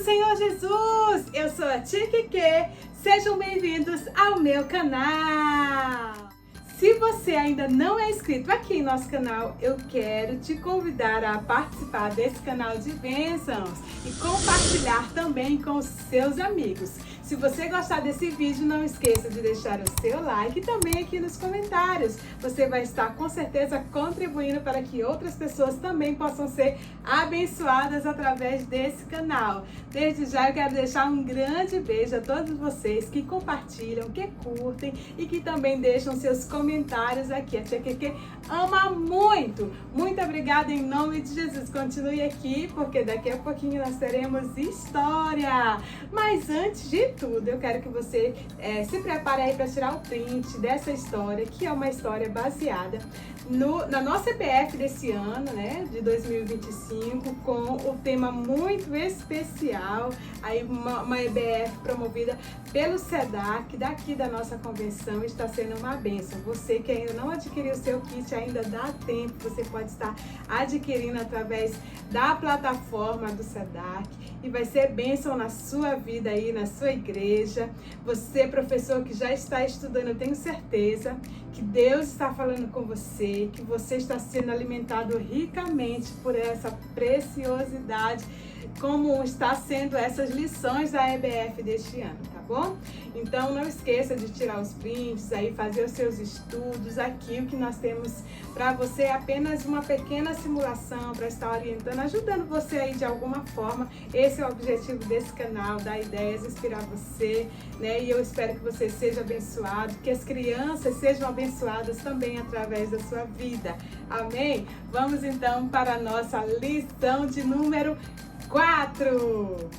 Senhor Jesus! Eu sou a Tia Keke, sejam bem-vindos ao meu canal! Se você ainda não é inscrito aqui em nosso canal, eu quero te convidar a participar desse canal de bênçãos e compartilhar também com os seus amigos. Se você gostar desse vídeo, não esqueça de deixar o seu like e também aqui nos comentários. Você vai estar com certeza contribuindo para que outras pessoas também possam ser abençoadas através desse canal. Desde já eu quero deixar um grande beijo a todos vocês que compartilham, que curtem e que também deixam seus comentários aqui. A Tia Keke ama muito! Muito obrigada em nome de Jesus. Continue aqui porque daqui a pouquinho nós teremos história. Mas antes de tudo, eu quero que você se prepare aí para tirar o print dessa história, que é uma história baseada na nossa EBF desse ano, né, de 2025, com o tema muito especial, aí uma EBF promovida pelo SEDAC, daqui da nossa convenção. Está sendo uma bênção. Você que ainda não adquiriu o seu kit, ainda dá tempo, você pode estar adquirindo através da plataforma do SEDAC e vai ser bênção na sua vida aí, na sua igreja. Você, professor que já está estudando, eu tenho certeza que Deus está falando com você, que você está sendo alimentado ricamente por essa preciosidade, como está sendo essas lições da EBF deste ano, tá bom? Então não esqueça de tirar os prints aí, fazer os seus estudos. Aqui o que nós temos para você é apenas uma pequena simulação para estar orientando, ajudando você aí de alguma forma. Esse é o objetivo desse canal, dar ideias, inspirar você, né? E eu espero que você seja abençoado, que as crianças sejam abençoadas também através da sua vida. Amém? Vamos então para a nossa lição de número 4.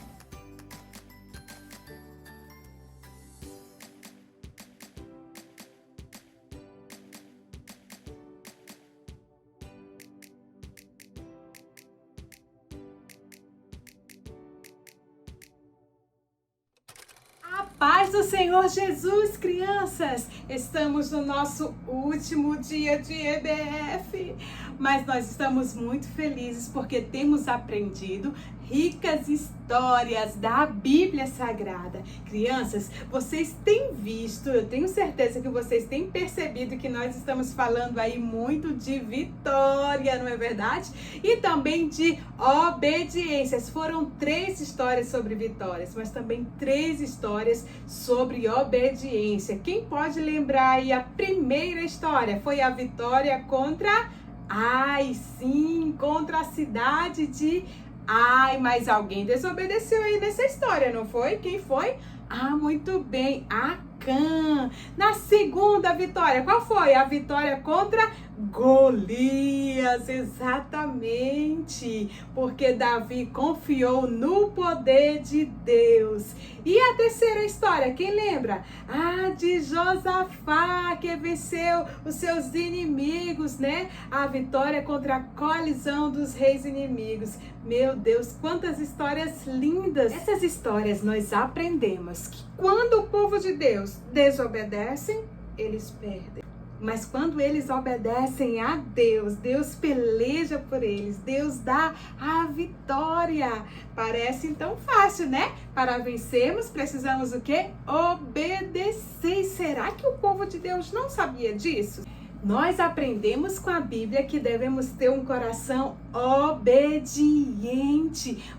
Paz do Senhor Jesus, crianças! Estamos no nosso último dia de EBF, mas nós estamos muito felizes porque temos aprendido ricas histórias da Bíblia Sagrada. Crianças, vocês têm visto, eu tenho certeza que vocês têm percebido que nós estamos falando aí muito de vitória, não é verdade? E também de obediências. Foram 3 histórias sobre vitórias, mas também 3 histórias sobre obediência. Quem pode lembrar aí a primeira história? Foi a vitória contra... Ai, sim, contra a cidade de... Ai, mas alguém desobedeceu aí nessa história, não foi? Quem foi? Ah, muito bem, Acã. Na segunda vitória, qual foi? A vitória contra Golias, exatamente, porque Davi confiou no poder de Deus. E a terceira história, quem lembra? A de Josafá, que venceu os seus inimigos, né? A vitória contra a coalizão dos reis inimigos. Meu Deus, quantas histórias lindas! Essas histórias nós aprendemos que quando o povo de Deus desobedece, eles perdem. Mas quando eles obedecem a Deus, Deus peleja por eles, Deus dá a vitória. Parece então fácil, né? Para vencermos, precisamos o quê? Obedecer. Será que o povo de Deus não sabia disso? Nós aprendemos com a Bíblia que devemos ter um coração obediente.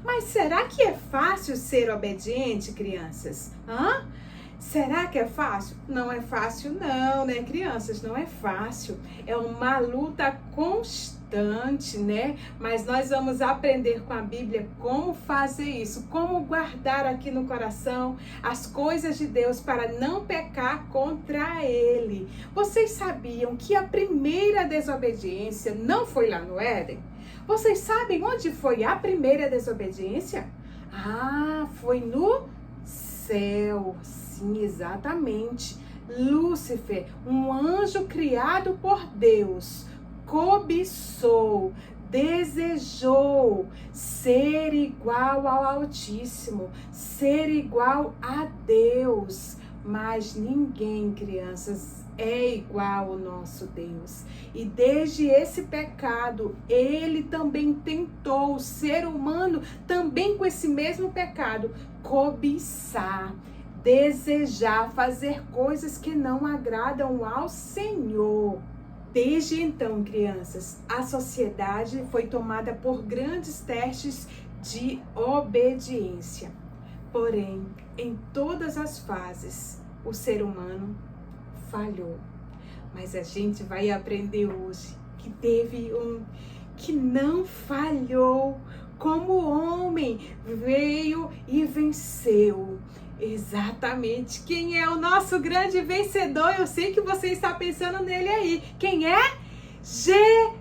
Mas será que é fácil ser obediente, crianças? Será que é fácil? Não é fácil não, né, crianças? Não é fácil. É uma luta constante, né? Mas nós vamos aprender com a Bíblia como fazer isso, como guardar aqui no coração as coisas de Deus para não pecar contra Ele. Vocês sabiam que a primeira desobediência não foi lá no Éden? Vocês sabem onde foi a primeira desobediência? Ah, foi no céu. Sim, exatamente. Lúcifer, um anjo criado por Deus, cobiçou, desejou ser igual ao Altíssimo, ser igual a Deus. Mas ninguém, crianças, é igual ao nosso Deus. E desde esse pecado, ele também tentou, o ser humano, também com esse mesmo pecado, cobiçar, desejar, fazer coisas que não agradam ao Senhor. Desde então, crianças, a sociedade foi tomada por grandes testes de obediência. Porém, em todas as fases, o ser humano falhou. Mas a gente vai aprender hoje que teve um que não falhou, como homem veio e venceu. Exatamente. Quem é o nosso grande vencedor? Eu sei que você está pensando nele aí. Quem é? Jesus!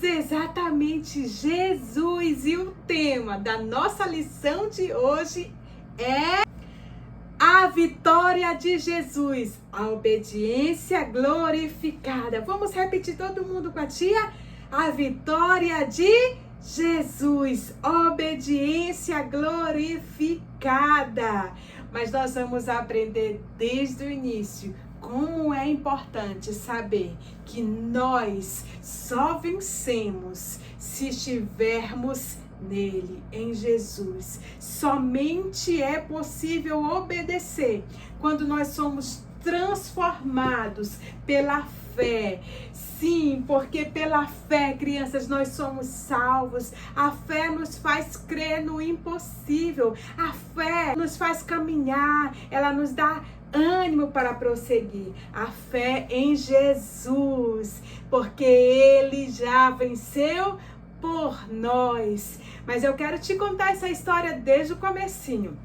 Exatamente, Jesus. E o tema da nossa lição de hoje é a vitória de Jesus, a obediência glorificada. Vamos repetir todo mundo com a tia? A vitória de Jesus, obediência glorificada. Mas nós vamos aprender desde o início como é importante saber que nós só vencemos se estivermos nele, em Jesus. Somente é possível obedecer quando nós somos transformados pela fé. Sim, porque pela fé, crianças, nós somos salvos. A fé nos faz crer no impossível. A fé nos faz caminhar. Ela nos dá ânimo para prosseguir. A fé em Jesus, porque ele já venceu por nós. Mas eu quero te contar essa história desde o comecinho.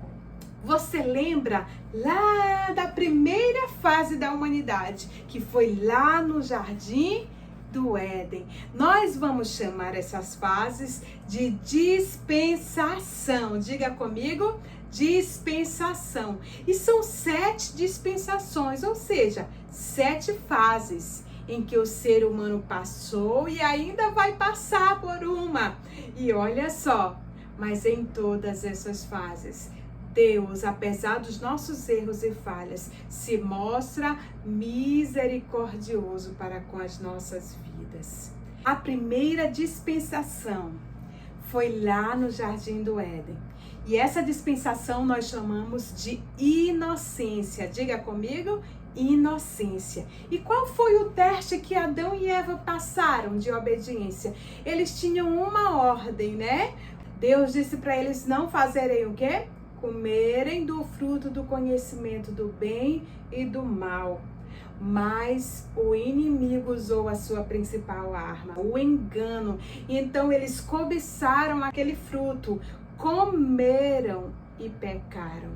Você lembra lá da primeira fase da humanidade, que foi lá no Jardim do Éden? Nós vamos chamar essas fases de dispensação. Diga comigo, dispensação. E são 7 dispensações, ou seja, 7 fases em que o ser humano passou e ainda vai passar por uma. E olha só, mas em todas essas fases, Deus, apesar dos nossos erros e falhas, se mostra misericordioso para com as nossas vidas. A primeira dispensação foi lá no Jardim do Éden. E essa dispensação nós chamamos de inocência. Diga comigo, inocência. E qual foi o teste que Adão e Eva passaram de obediência? Eles tinham uma ordem, né? Deus disse para eles não fazerem o quê? Comerem do fruto do conhecimento do bem e do mal. Mas o inimigo usou a sua principal arma, o engano. Então eles cobiçaram aquele fruto, comeram e pecaram.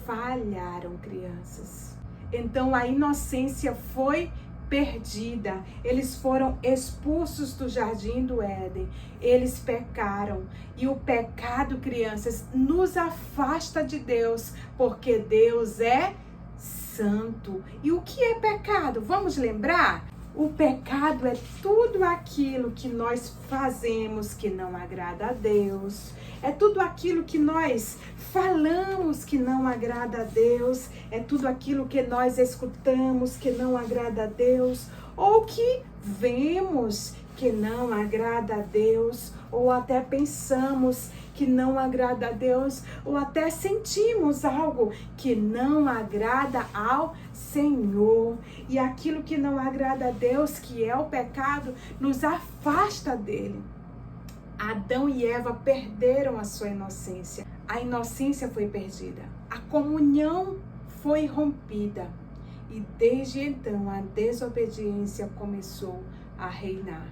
Falharam, crianças. Então a inocência foi perdida. Eles foram expulsos do Jardim do Éden. Eles pecaram. E o pecado, crianças, nos afasta de Deus, porque Deus é santo. E o que é pecado? Vamos lembrar? O pecado é tudo aquilo que nós fazemos que não agrada a Deus. É tudo aquilo que nós falamos que não agrada a Deus. É tudo aquilo que nós escutamos que não agrada a Deus. Ou que vemos que não agrada a Deus. Ou até pensamos que não agrada a Deus. Ou até sentimos algo que não agrada ao Senhor. E aquilo que não agrada a Deus, que é o pecado, nos afasta dele. Adão e Eva perderam a sua inocência. A inocência foi perdida. A comunhão foi rompida. E desde então a desobediência começou a reinar.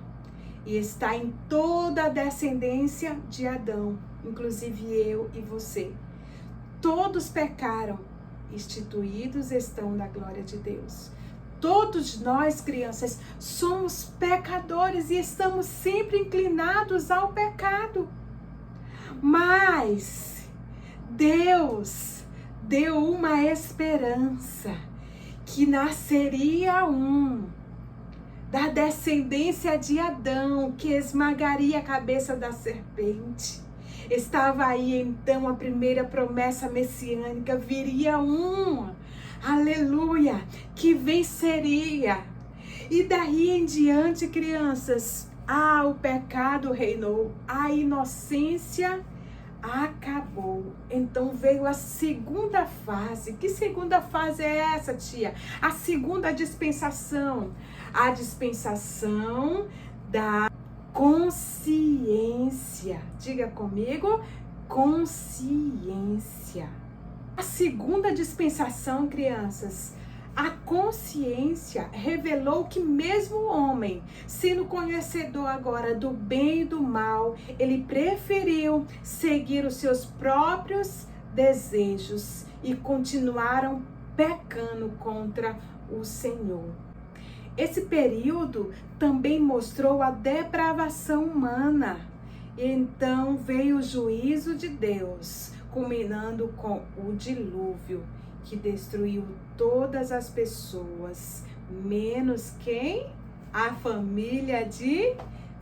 E está em toda a descendência de Adão, inclusive eu e você. Todos pecaram, instituídos estão da glória de Deus. Todos nós, crianças, somos pecadores e estamos sempre inclinados ao pecado. Mas Deus deu uma esperança que nasceria da descendência de Adão, que esmagaria a cabeça da serpente. Estava aí então a primeira promessa messiânica, viria aleluia, que venceria. E daí em diante, crianças, o pecado reinou, a inocência acabou. Então veio a segunda fase. Que segunda fase é essa, tia? A segunda dispensação. A dispensação da consciência. Diga comigo, consciência. A segunda dispensação, crianças, a consciência revelou que mesmo o homem, sendo conhecedor agora do bem e do mal, ele preferiu seguir os seus próprios desejos e continuaram pecando contra o Senhor. Esse período também mostrou a depravação humana. Então veio o juízo de Deus, culminando com o dilúvio, que destruiu todas as pessoas, menos quem? A família de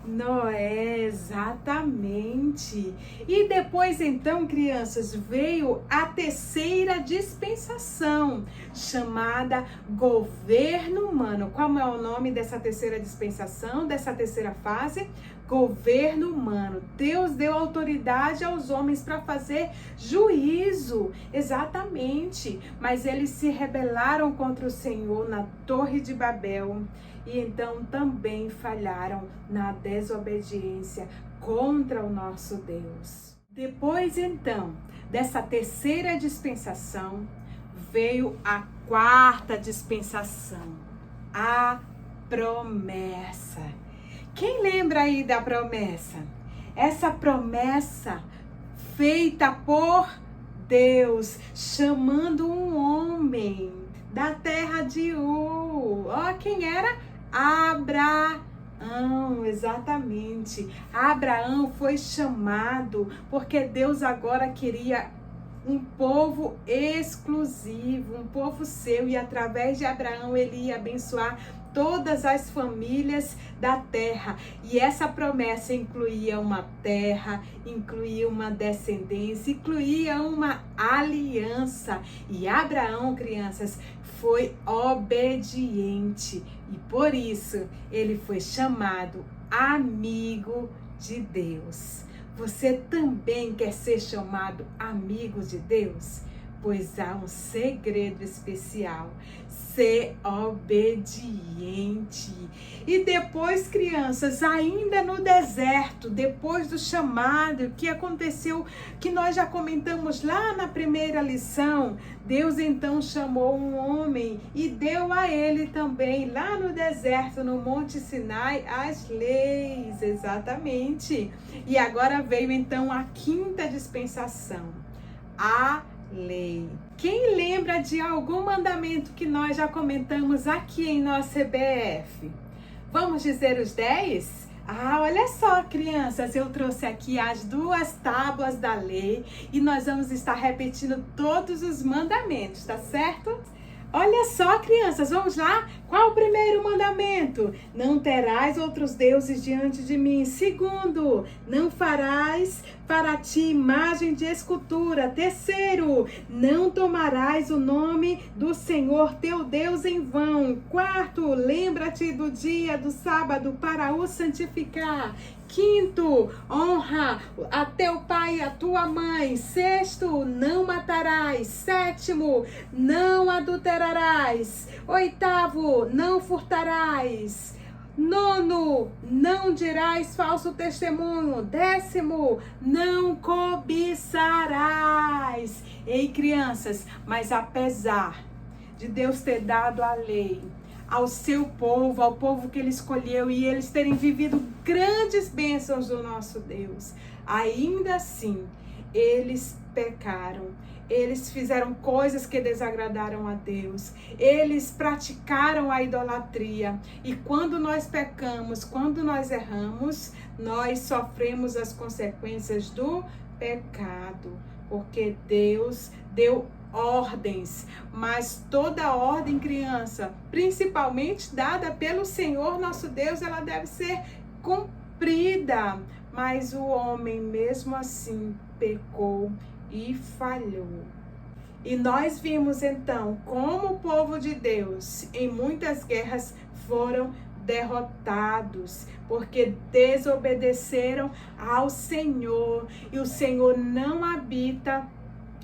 Noé, exatamente. E depois então, crianças, veio a terceira dispensação, chamada governo humano. Qual é o nome dessa terceira dispensação, dessa terceira fase? Governo humano. Deus deu autoridade aos homens para fazer juízo, exatamente. Mas eles se rebelaram contra o Senhor na Torre de Babel e então também falharam na desobediência contra o nosso Deus. Depois então dessa terceira dispensação veio a quarta dispensação, a promessa. Quem lembra aí da promessa? Essa promessa feita por Deus, chamando um homem da terra de Ur. Quem era? Abraão, exatamente. Abraão foi chamado porque Deus agora queria um povo exclusivo, um povo seu, e através de Abraão ele ia abençoar todas as famílias da terra. E essa promessa incluía uma terra, incluía uma descendência, incluía uma aliança. E Abraão, crianças, foi obediente e por isso ele foi chamado amigo de Deus. Você também quer ser chamado amigo de Deus? Pois há um segredo especial: ser obediente. E depois, crianças, ainda no deserto, depois do chamado, o que aconteceu, que nós já comentamos lá na primeira lição, Deus então chamou um homem e deu a ele também, lá no deserto, no Monte Sinai, as leis, exatamente. E agora veio então a quinta dispensação, a lei. Quem lembra de algum mandamento que nós já comentamos aqui em nosso CBF? Vamos dizer os 10? Olha só, crianças, eu trouxe aqui as 2 tábuas da lei e nós vamos estar repetindo todos os mandamentos, tá certo? Olha só, crianças, vamos lá? Qual o primeiro mandamento? Não terás outros deuses diante de mim. Segundo, não farás para ti imagem de escultura. Terceiro, não tomarás o nome do Senhor teu Deus em vão. Quarto, lembra-te do dia do sábado para o santificar. Quinto, honra a teu pai e a tua mãe. Sexto, não matarás. Sétimo, não adulterarás. Oitavo, não furtarás. Nono, não dirás falso testemunho. Décimo, não cobiçarás. Ei, crianças, mas apesar de Deus ter dado a lei ao seu povo, ao povo que ele escolheu, e eles terem vivido grandes bênçãos do nosso Deus, ainda assim, eles pecaram. Eles fizeram coisas que desagradaram a Deus. Eles praticaram a idolatria. E quando nós pecamos, quando nós erramos, nós sofremos as consequências do pecado. Porque Deus deu ordens, mas toda ordem, criança, principalmente dada pelo Senhor nosso Deus, ela deve ser cumprida. Mas o homem, mesmo assim, pecou e falhou. E nós vimos então como o povo de Deus em muitas guerras foram derrotados, porque desobedeceram ao Senhor, e o Senhor não habita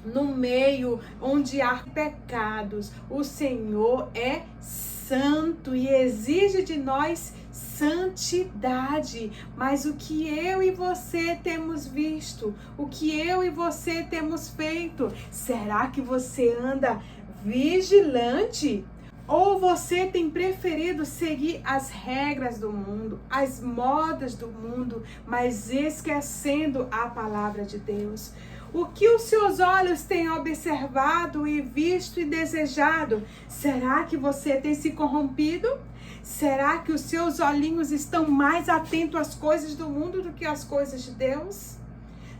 no meio onde há pecados. O Senhor é santo e exige de nós santidade. Mas o que eu e você temos visto, o que eu e você temos feito, será que você anda vigilante? Ou você tem preferido seguir as regras do mundo, as modas do mundo, mas esquecendo a palavra de Deus? O que os seus olhos têm observado e visto e desejado? Será que você tem se corrompido? Será que os seus olhinhos estão mais atentos às coisas do mundo do que às coisas de Deus?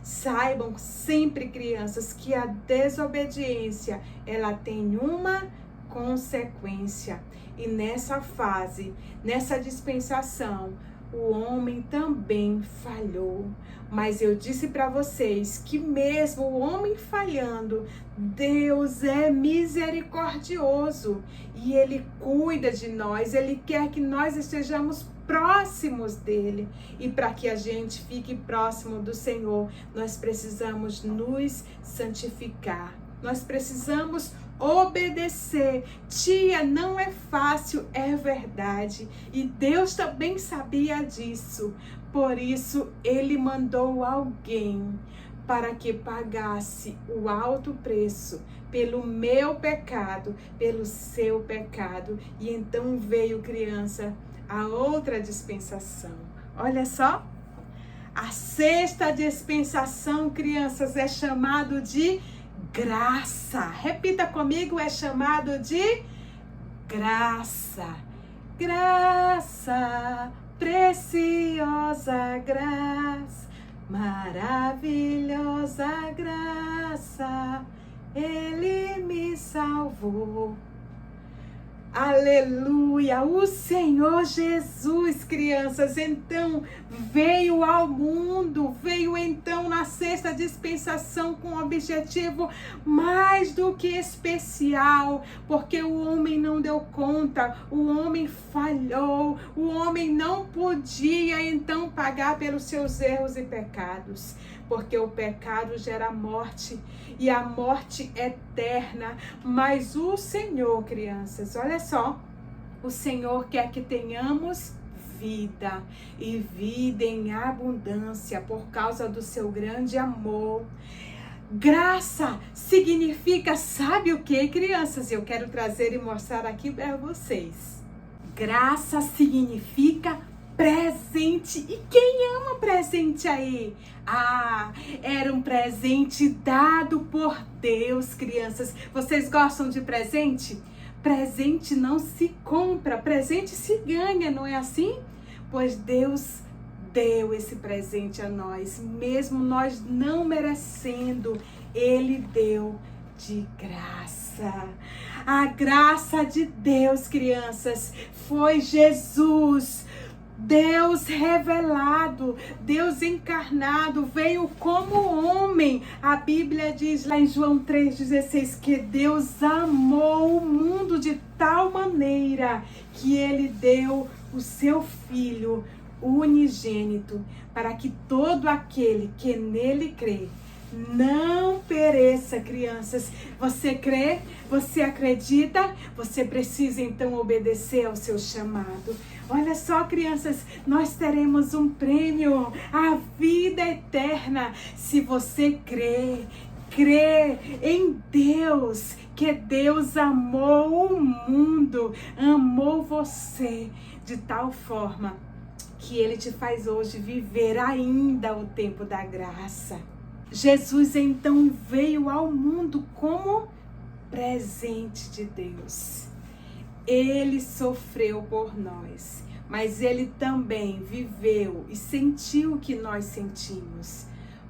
Saibam sempre, crianças, que a desobediência, ela tem uma consequência. E nessa fase, nessa dispensação, o homem também falhou. Mas eu disse para vocês que mesmo o homem falhando, Deus é misericordioso e Ele cuida de nós. Ele quer que nós estejamos próximos dele. E para que a gente fique próximo do Senhor, nós precisamos nos santificar. Nós precisamos obedecer. Tia, não é fácil, é verdade. E Deus também sabia disso. Por isso, Ele mandou alguém para que pagasse o alto preço pelo meu pecado, pelo seu pecado. E então veio, criança, a outra dispensação. Olha só. A sexta dispensação, crianças, é chamado de graça. Repita comigo, é chamado de graça. Graça, preciosa graça, maravilhosa graça, Ele me salvou. Aleluia! O Senhor Jesus, crianças, então veio ao mundo, veio então na sexta dispensação com um objetivo mais do que especial, porque o homem não deu conta, o homem falhou, o homem não podia então pagar pelos seus erros e pecados, porque o pecado gera morte e a morte eterna. Mas o Senhor, crianças, olha só, o Senhor quer que tenhamos vida e vida em abundância por causa do seu grande amor. Graça significa, sabe o que, crianças? Eu quero trazer e mostrar aqui para vocês. Graça significa presente. E quem ama presente aí? Ah, era um presente dado por Deus, crianças. Vocês gostam de presente? Presente não se compra, presente se ganha, não é assim? Pois Deus deu esse presente a nós, mesmo nós não merecendo, Ele deu de graça. A graça de Deus, crianças, foi Jesus, Deus revelado, Deus encarnado, veio como homem. A Bíblia diz lá em João 3,16 que Deus amou o mundo de tal maneira que Ele deu o seu Filho unigênito, para que todo aquele que nele crê não pereça, crianças. Você crê? Você acredita? Você precisa então obedecer ao seu chamado. Olha só, crianças, nós teremos um prêmio, a vida eterna, se você crê em Deus, que Deus amou o mundo, amou você de tal forma que Ele te faz hoje viver ainda o tempo da graça. Jesus então veio ao mundo como presente de Deus. Ele sofreu por nós, mas Ele também viveu e sentiu o que nós sentimos.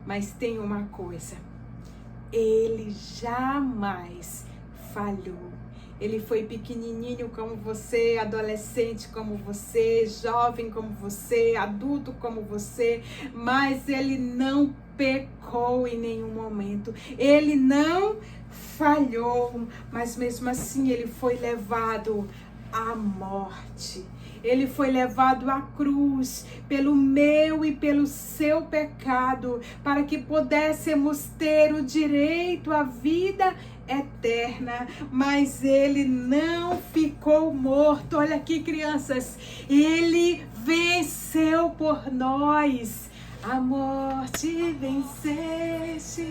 Mas tem uma coisa, Ele jamais falhou. Ele foi pequenininho como você, adolescente como você, jovem como você, adulto como você, mas Ele não pecou em nenhum momento. Ele não falhou, mas mesmo assim ele foi levado à morte. Ele foi levado à cruz pelo meu e pelo seu pecado, para que pudéssemos ter o direito à vida eterna. Mas ele não ficou morto. Olha aqui, crianças, ele venceu por nós. A morte venceste,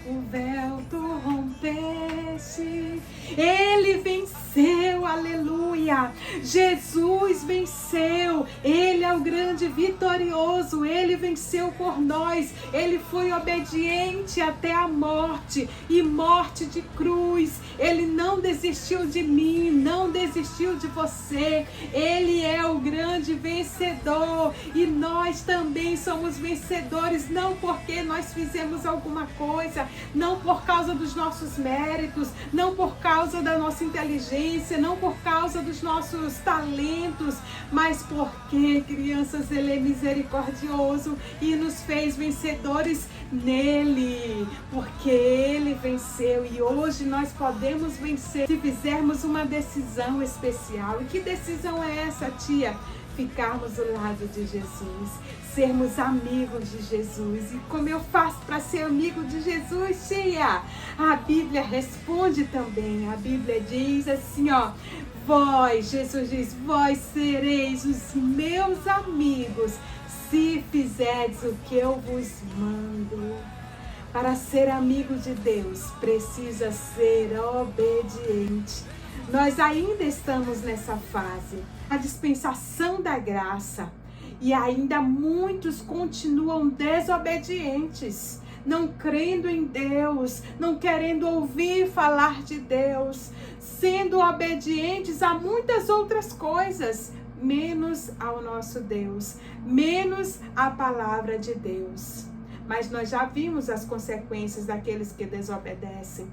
o véu tu rompeste. Ele venceu, aleluia. Jesus venceu. Ele é o grande vitorioso. Ele venceu por nós. Ele foi obediente até a morte, e morte de cruz. Ele não desistiu de mim, não desistiu de você. Ele é o grande vencedor, e nós também somos vencedores, não porque nós fizemos alguma coisa, não por causa dos nossos méritos, não por causa da nossa inteligência, não por causa dos nossos talentos, mas porque, crianças, ele é misericordioso e nos fez vencedores nele, porque ele venceu, e hoje nós podemos vencer se fizermos uma decisão especial. E que decisão é essa, tia? Ficarmos do lado de Jesus, sermos amigos de Jesus. E como eu faço para ser amigo de Jesus, tia? A Bíblia responde também. A Bíblia diz assim, ó: vós, Jesus diz, vós sereis os meus amigos se fizerdes o que eu vos mando. Para ser amigo de Deus, precisa ser obediente. Nós ainda estamos nessa fase, a dispensação da graça, e ainda muitos continuam desobedientes, não crendo em Deus, não querendo ouvir falar de Deus, sendo obedientes a muitas outras coisas, menos ao nosso Deus, menos à palavra de Deus. Mas nós já vimos as consequências daqueles que desobedecem.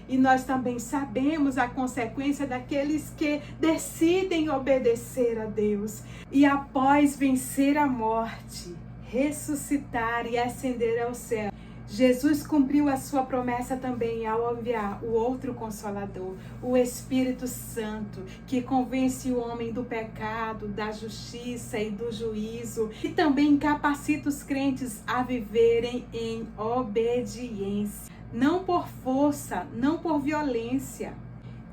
E nós também sabemos a consequência daqueles que decidem obedecer a Deus. E após vencer a morte, ressuscitar e ascender ao céu, Jesus cumpriu a sua promessa também ao enviar o outro Consolador, o Espírito Santo, que convence o homem do pecado, da justiça e do juízo, e também capacita os crentes a viverem em obediência. Não por força, não por violência.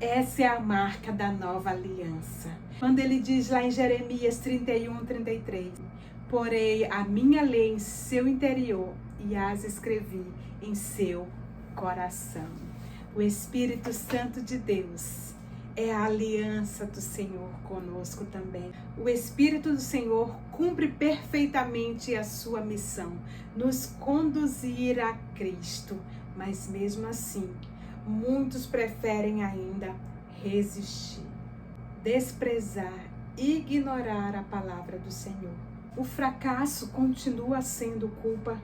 Essa é a marca da nova aliança. Quando ele diz lá em Jeremias 31:33, porei a minha lei em seu interior e as escrevi em seu coração. O Espírito Santo de Deus é a aliança do Senhor conosco também. O Espírito do Senhor cumpre perfeitamente a sua missão, nos conduzir a Cristo. Mas mesmo assim, muitos preferem ainda resistir, desprezar, ignorar a palavra do Senhor. O fracasso continua sendo culpa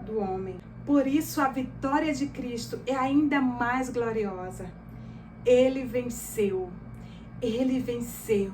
do homem. Por isso a vitória de Cristo é ainda mais gloriosa. Ele venceu. Ele venceu.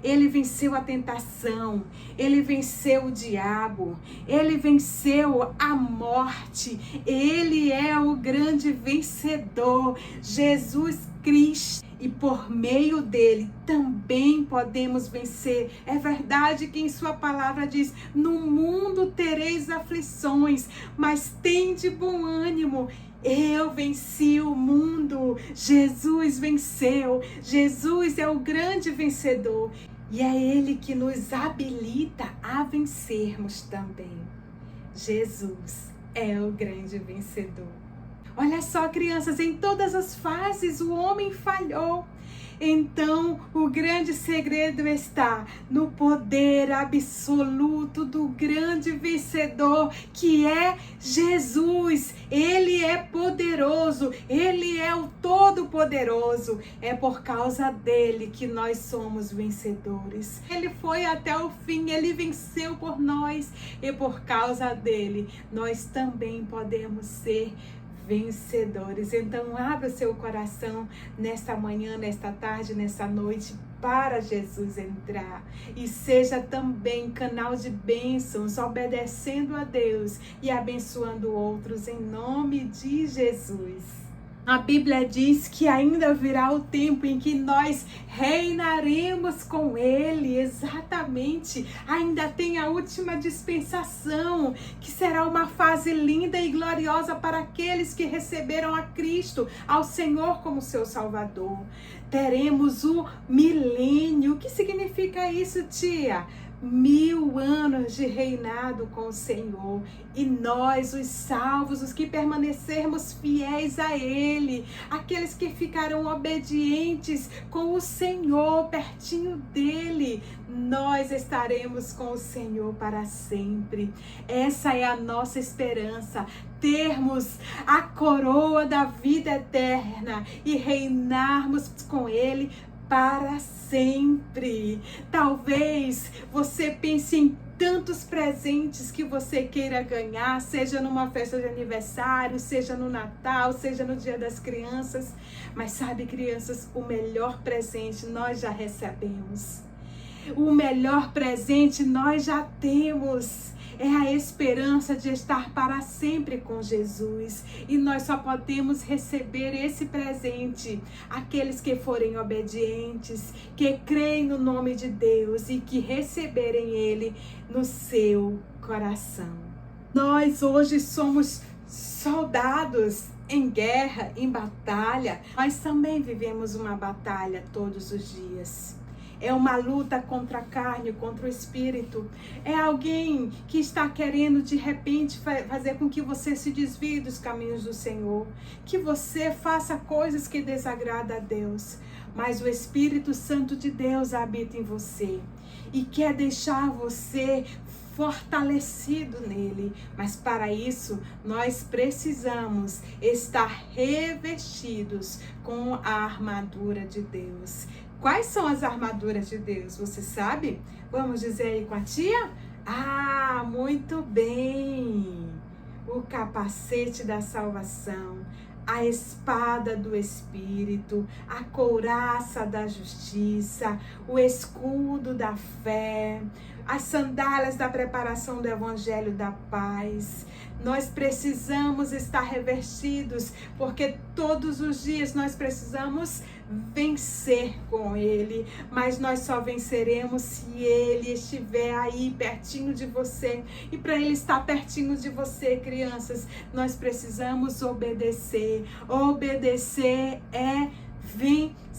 Ele venceu a tentação, ele venceu o diabo, ele venceu a morte, ele é o grande vencedor, Jesus Cristo. E por meio dele também podemos vencer. É verdade que em sua palavra diz, no mundo tereis aflições, mas tende bom ânimo. Eu venci o mundo, Jesus venceu, Jesus é o grande vencedor. E é ele que nos habilita a vencermos também. Jesus é o grande vencedor. Olha só, crianças, em todas as fases o homem falhou. Então, o grande segredo está no poder absoluto do grande vencedor, que é Jesus. Ele é poderoso, ele é o Todo-Poderoso. É por causa dele que nós somos vencedores. Ele foi até o fim, ele venceu por nós. E por causa dele, nós também podemos ser vencedores. Então abra o seu coração nesta manhã, nesta tarde, nesta noite, para Jesus entrar. E seja também canal de bênçãos, obedecendo a Deus e abençoando outros em nome de Jesus. A Bíblia diz que ainda virá o tempo em que nós reinaremos com Ele, exatamente. Ainda tem a última dispensação, que será uma fase linda e gloriosa para aqueles que receberam a Cristo, ao Senhor como seu Salvador. Teremos o milênio. O que significa isso, tia? 1000 anos de reinado com o Senhor, e nós, os salvos, os que permanecermos fiéis a Ele, aqueles que ficarão obedientes com o Senhor, pertinho dEle, nós estaremos com o Senhor para sempre. Essa é a nossa esperança, termos a coroa da vida eterna e reinarmos com Ele para sempre. Talvez você pense em tantos presentes que você queira ganhar, seja numa festa de aniversário, seja no Natal, seja no Dia das Crianças. Mas sabe, crianças, o melhor presente nós já recebemos. O melhor presente nós já temos. É a esperança de estar para sempre com Jesus. E nós só podemos receber esse presente aqueles que forem obedientes, que creem no nome de Deus e que receberem Ele no seu coração. Nós hoje somos soldados em guerra, em batalha. Nós também vivemos uma batalha todos os dias. É uma luta contra a carne, contra o espírito. É alguém que está querendo de repente fazer com que você se desvie dos caminhos do Senhor, que você faça coisas que desagradam a Deus. Mas o Espírito Santo de Deus habita em você e quer deixar você fortalecido nele. Mas para isso nós precisamos estar revestidos com a armadura de Deus. Quais são as armaduras de Deus? Você sabe? Vamos dizer aí com a tia? Ah, muito bem! O capacete da salvação, a espada do Espírito, a couraça da justiça, o escudo da fé, as sandálias da preparação do Evangelho da paz. Nós precisamos estar revestidos, porque todos os dias nós precisamos vencer com Ele, mas nós só venceremos se Ele estiver aí pertinho de você. E para Ele estar pertinho de você, crianças, nós precisamos obedecer. Obedecer é vencer.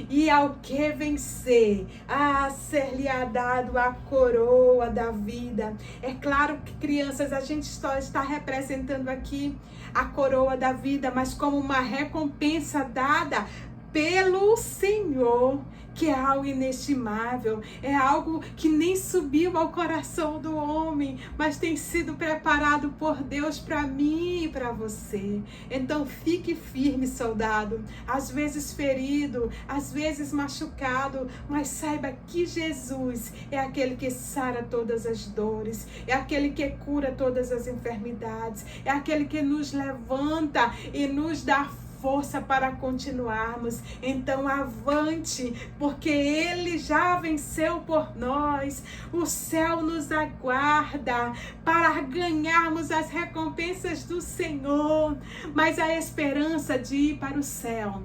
E ao que vencer? A ser-lhe-á dado a coroa da vida. É claro que, crianças, a gente só está representando aqui a coroa da vida, mas como uma recompensa dada pelo Senhor, que é algo inestimável, é algo que nem subiu ao coração do homem, mas tem sido preparado por Deus para mim e para você. Então fique firme, soldado, às vezes ferido, às vezes machucado, mas saiba que Jesus é aquele que sara todas as dores, é aquele que cura todas as enfermidades, é aquele que nos levanta e nos dá força para continuarmos. Então avante, porque Ele já venceu por nós. O céu nos aguarda para ganharmos as recompensas do Senhor, mas a esperança de ir para o céu,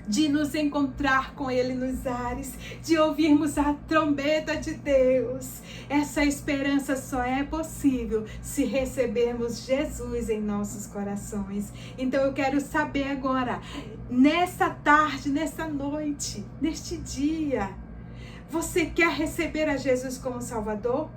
de nos encontrar com Ele nos ares, de ouvirmos a trombeta de Deus. Essa esperança só é possível se recebermos Jesus em nossos corações. Então eu quero saber agora, nesta tarde, nesta noite, neste dia, você quer receber a Jesus como Salvador?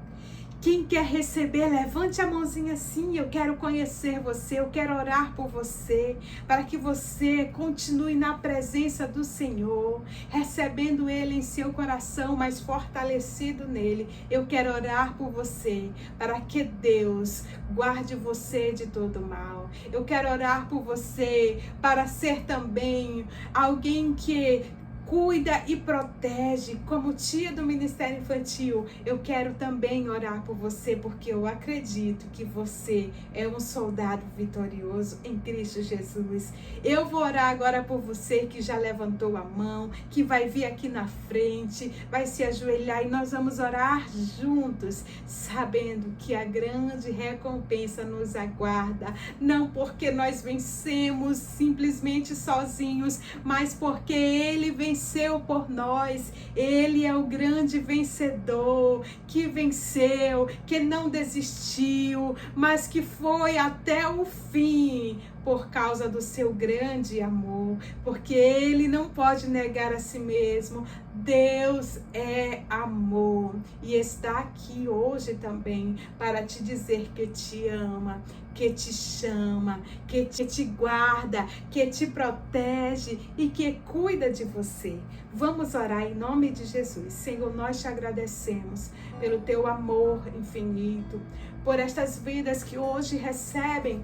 Quem quer receber, levante a mãozinha assim. Eu quero conhecer você, eu quero orar por você, para que você continue na presença do Senhor, recebendo Ele em seu coração, mas fortalecido nele. Eu quero orar por você, para que Deus guarde você de todo mal. Eu quero orar por você, para ser também alguém que cuida e protege. Como tia do Ministério Infantil, eu quero também orar por você, porque eu acredito que você é um soldado vitorioso em Cristo Jesus. Eu vou orar agora por você que já levantou a mão, que vai vir aqui na frente, vai se ajoelhar, e nós vamos orar juntos, sabendo que a grande recompensa nos aguarda, não porque nós vencemos simplesmente sozinhos, mas porque Ele venceu por nós. Ele é o grande vencedor, que venceu, que não desistiu, mas que foi até o fim, por causa do seu grande amor, porque Ele não pode negar a si mesmo. Deus é amor e está aqui hoje também para te dizer que te ama, que te chama, que te guarda, que te protege e que cuida de você. Vamos orar em nome de Jesus. Senhor, nós te agradecemos pelo teu amor infinito, por estas vidas que hoje recebem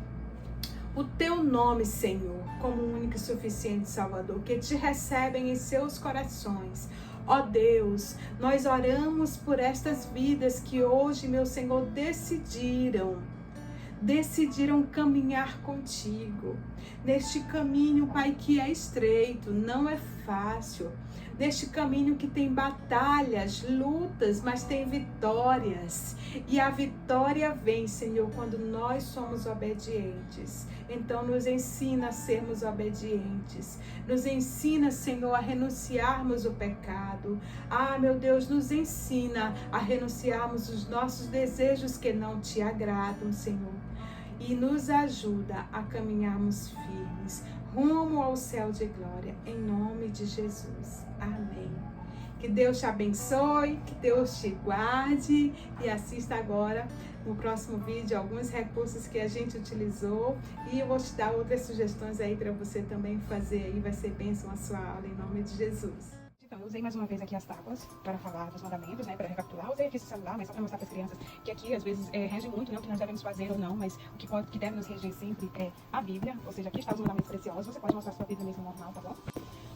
o teu nome, Senhor, como único e suficiente Salvador, que te recebem em seus corações. Ó Deus, nós oramos por estas vidas que hoje, meu Senhor, decidiram caminhar contigo. Neste caminho, Pai, que é estreito, não é fácil. Neste caminho que tem batalhas, lutas, mas tem vitórias. E a vitória vem, Senhor, quando nós somos obedientes. Então nos ensina a sermos obedientes. Nos ensina, Senhor, a renunciarmos o pecado. Ah, meu Deus, nos ensina a renunciarmos os nossos desejos que não te agradam, Senhor. E nos ajuda a caminharmos firmes rumo ao céu de glória, em nome de Jesus. Amém. Que Deus te abençoe, que Deus te guarde, e assista agora no próximo vídeo alguns recursos que a gente utilizou, e eu vou te dar outras sugestões aí para você também fazer aí, vai ser bênção a sua aula, em nome de Jesus. Então, eu usei mais uma vez aqui as tábuas para falar dos mandamentos, né, para recapitular. Usei aqui esse celular, mas só para mostrar para as crianças que aqui às vezes rege muito, né, o que nós devemos fazer ou não, mas o que deve nos reger sempre é a Bíblia, ou seja, aqui está os mandamentos preciosos. Você pode mostrar sua Bíblia mesmo normal, tá bom?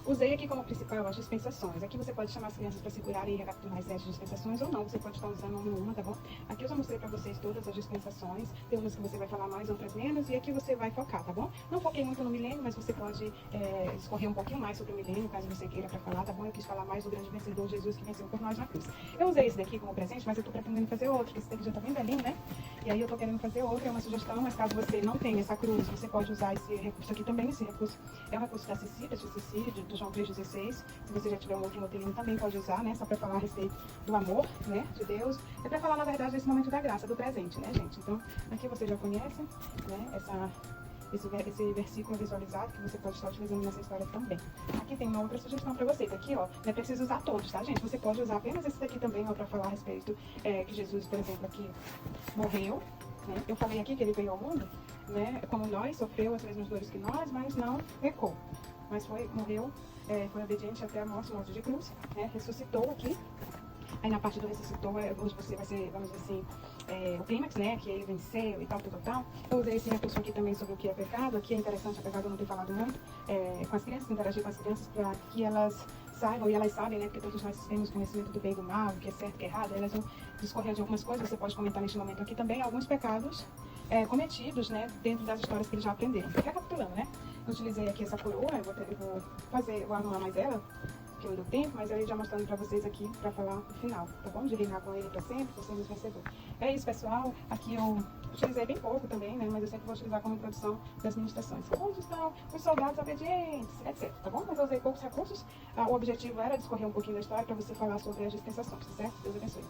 Usei aqui como principal as dispensações. Aqui você pode chamar as crianças para segurarem e recapitular as 7 dispensações, ou não, você pode estar usando uma, tá bom? Aqui eu já mostrei para vocês todas as dispensações, tem umas que você vai falar mais, outras menos, e aqui você vai focar, tá bom? Não foquei muito no milênio, mas você pode escorrer um pouquinho mais sobre o milênio, caso você queira para falar, tá bom? Eu quis falar mais do grande vencedor, Jesus, que venceu por nós na cruz. Eu usei esse daqui como presente, mas eu tô pretendendo fazer outro, esse daqui já tá bem velhinho, né? E aí eu tô querendo fazer outro, é uma sugestão, mas caso você não tenha essa cruz, você pode usar esse recurso aqui também. Esse recurso é um recurso da Cecília, do João 3,16. Se você já tiver um outro modelinho, também pode usar, né? Só para falar a respeito do amor, né? De Deus. É para falar, na verdade, desse momento da graça, do presente, né, gente? Então, aqui você já conhece, né? Esse versículo visualizado que você pode estar utilizando nessa história também. Aqui tem uma outra sugestão para vocês. Aqui, ó, não é preciso usar todos, tá, gente? Você pode usar apenas esse daqui também, ó, para falar a respeito que Jesus, por exemplo, aqui morreu, né? Eu falei aqui que ele veio ao mundo, né? Como nós, sofreu as mesmas dores que nós, mas não pecou. Mas morreu, foi obediente até a morte de cruz, né? Ressuscitou aqui. Aí na parte do ressuscitou, hoje você vai ser, vamos dizer assim, o clímax, né? Que ele venceu e tal. Eu usei esse recurso aqui também sobre o que é pecado. Aqui é interessante, apesar de eu não ter falado muito, com as crianças, interagir com as crianças para que elas saibam, e elas sabem, né? Porque todos nós temos conhecimento do bem e do mal, o que é certo e o que é errado. Elas vão discorrer de algumas coisas, você pode comentar neste momento aqui também alguns pecados cometidos, né? Dentro das histórias que eles já aprenderam. Recapitulando, né? Eu utilizei aqui essa coroa, vou arrumar mais ela, que eu não deu tempo, mas aí já mostrando pra vocês aqui, pra falar o final, tá bom? De reinar com ele pra sempre, por sermos vencedor. É isso, pessoal. Aqui eu utilizei bem pouco também, né? Mas eu sempre vou utilizar como introdução das ministrações. Onde estão os soldados obedientes, etc, tá bom? Mas eu usei poucos recursos. O objetivo era discorrer um pouquinho da história pra você falar sobre as dispensações, tá certo? Deus abençoe.